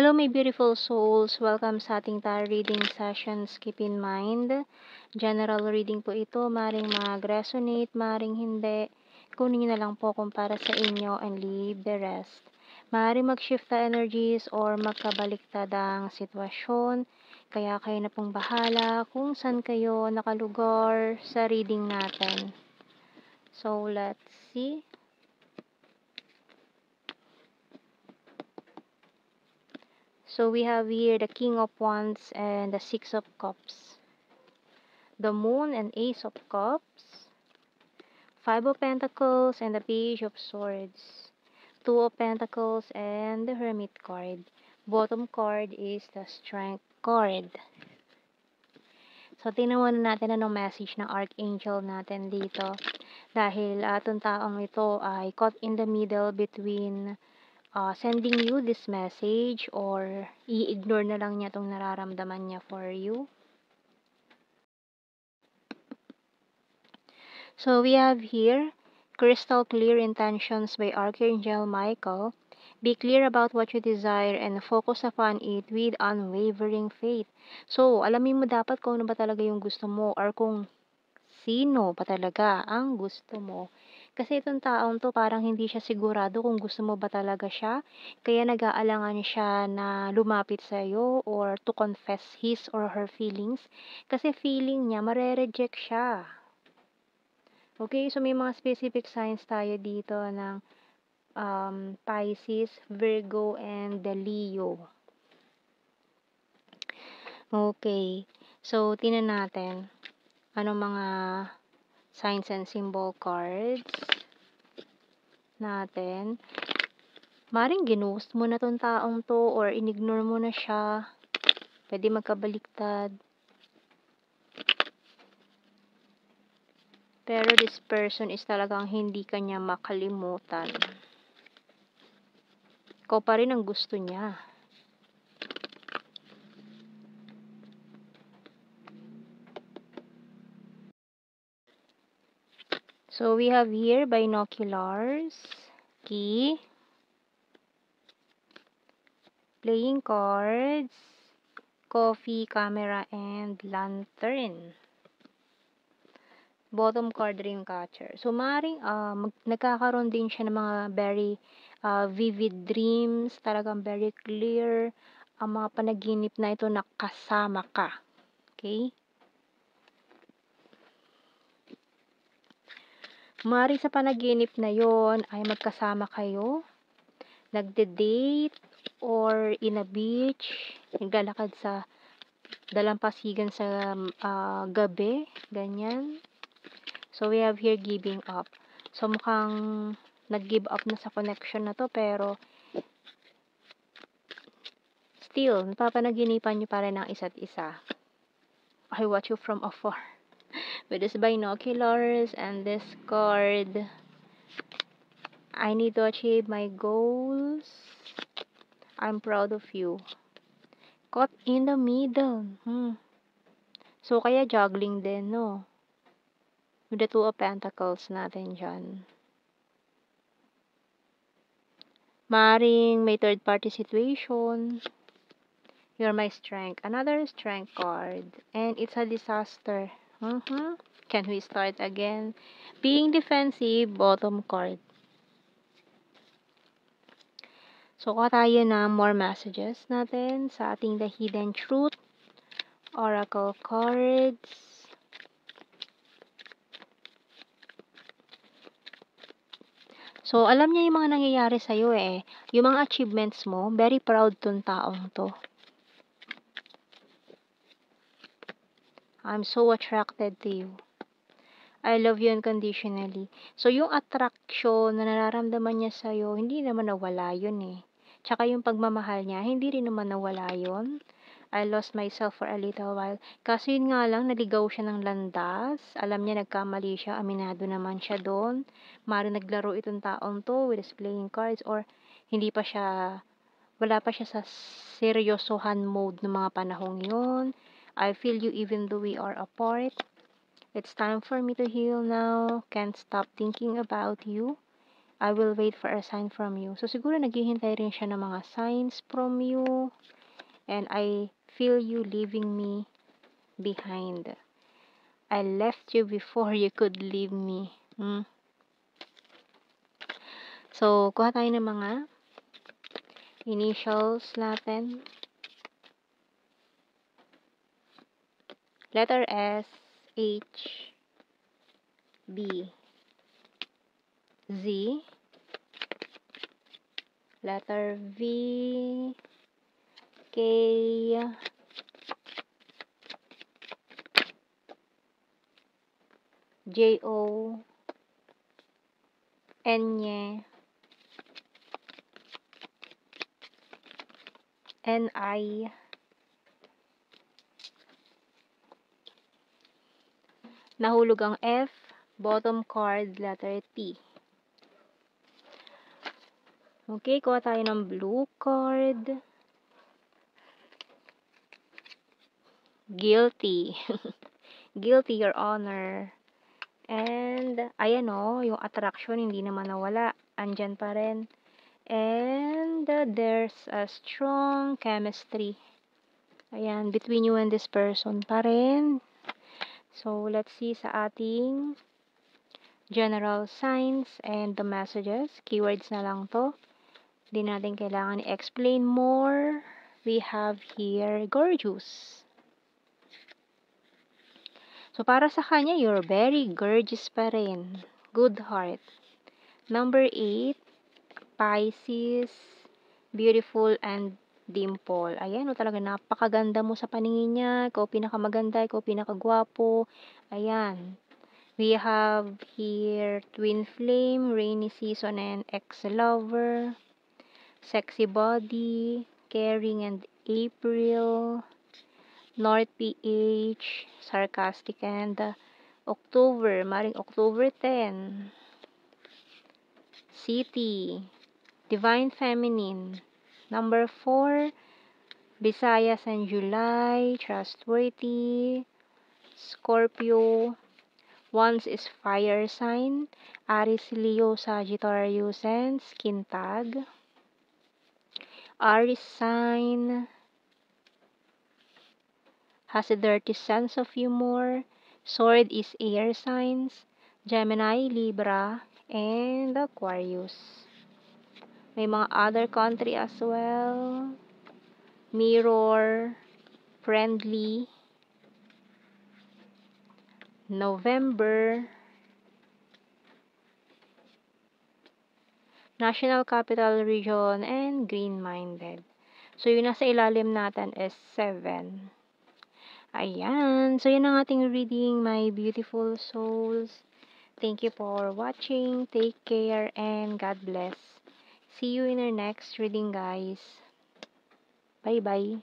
Hello my beautiful souls! Welcome sa ating tarot reading sessions. Keep in mind, general reading po ito. Maring mag-resonate, maring hindi. Kunin nyo na lang po kung para sa inyo and leave the rest. Maring mag-shift na energies or magkabaliktad ang sitwasyon. Kaya kayo na pong bahala kung saan kayo nakalugar sa reading natin. So, let's see. So we have here the King of Wands and the Six of Cups. The Moon and Ace of Cups. Five of Pentacles and the Page of Swords. Two of Pentacles and the Hermit card. Bottom card is the Strength card. So tingnan muna natin anong message ng Archangel natin dito. Dahil itong taong ito ay caught in the middle between sending you this message or i-ignore na lang niya itong nararamdaman niya for you. So we have here crystal clear intentions by Archangel Michael. Be clear about what you desire and focus upon it with unwavering faith. So alamin mo dapat kung ano ba talaga yung gusto mo or kung sino pa talaga ang gusto mo. Kasi itong taong to parang hindi siya sigurado kung gusto mo ba talaga siya. Kaya nag-aalangan siya na lumapit sa iyo or to confess his or her feelings. Kasi feeling niya mare-reject siya. Okay, so may mga specific signs tayo dito ng Pisces, Virgo, and the Leo. Okay, so tingnan natin anong mga signs and symbol cards natin. Maring ginost mo na tong taong to or inignore mo na siya. Pwede magkabaliktad. Pero this person is talagang hindi kanya makalimutan. Ikaw pa rin ang gusto niya. So we have here binoculars, key, playing cards, coffee, camera, and lantern. Bottom card, dream catcher. So maring nagkakaroon din siya ng mga very vivid dreams, talagang very clear ang mga panaginip na ito na kasama ka. Okay? Maring sa panaginip na yon ay magkasama kayo, nagde-date or in a beach, naglalakad sa dalampasigan sa gabi, ganyan. So we have here giving up. So mukhang nag-give up na sa connection na to, pero still napapanaginipan nyo pa rin ang isa't isa. I watch you from afar. With this binoculars and this card, I need to achieve my goals. I'm proud of you. Caught in the middle. So, kaya juggling din, no? With the Two of Pentacles natin dyan. Maring may third party situation. You're my strength. Another strength card. And it's a disaster. Can we start again? Being defensive, bottom card. So, kuha tayo ng more messages natin sa ating The Hidden Truth Oracle cards. So, alam niya yung mga nangyayari sa'yo eh. Yung mga achievements mo, very proud tong taong to. I'm so attracted to you. I love you unconditionally. So, yung attraction na nararamdaman niya sa'yo, hindi naman nawala yun eh. Tsaka yung pagmamahal niya, hindi rin naman nawala yun. I lost myself for a little while. Kasi yun nga lang, naligaw siya ng landas. Alam niya, nagkamali siya. Aminado naman siya doon. Mari naglaro itong taong to with his playing cards or hindi pa siya, wala pa siya sa seryosohan mode ng mga panahong yun. I feel you even though we are apart. It's time for me to heal now. Can't stop thinking about you. I will wait for a sign from you. So, siguro naghihintay rin siya ng mga signs from you. And I feel you leaving me behind. I left you before you could leave me. So, kuha tayo ng mga initials natin. Letter S, H, B, Z, letter V, K, J, O, N, N, I, nahulog ang F, bottom card, letter T. Okay, kuha tayo ng blue card. Guilty. Guilty, Your Honor. And, ayan o, yung attraction hindi naman nawala. Andyan pa rin. And, there's a strong chemistry. Ayan, between you and this person pa rin. So, let's see sa ating general signs and the messages. Keywords na lang to. Hindi natin kailangan i-explain more. We have here, gorgeous. So, para sa kanya, you're very gorgeous pa rin. Good heart. Number 8, Pisces, beautiful and dimple. Ayan, talaga napakaganda mo sa paningin niya. Ikaw pinakamaganda, ikaw pinakagwapo. Ayan. We have here twin flame, rainy season and ex-lover, sexy body, caring and April, North PH, sarcastic and October, maring October 10, City, Divine Feminine, number 4, Visayas and July, trustworthy, Scorpio, once is fire sign, Aries, Leo, Sagittarius, and skin tag, Aries sign, has a dirty sense of humor, sword is air signs, Gemini, Libra, and Aquarius. May mga other country as well. Mirror, friendly, November, National Capital Region, and green-minded. So, yung nasa ilalim natin is 7. Ayan. So, yun ang ating reading, my beautiful souls. Thank you for watching. Take care and God bless. See you in our next reading, guys. Bye-bye.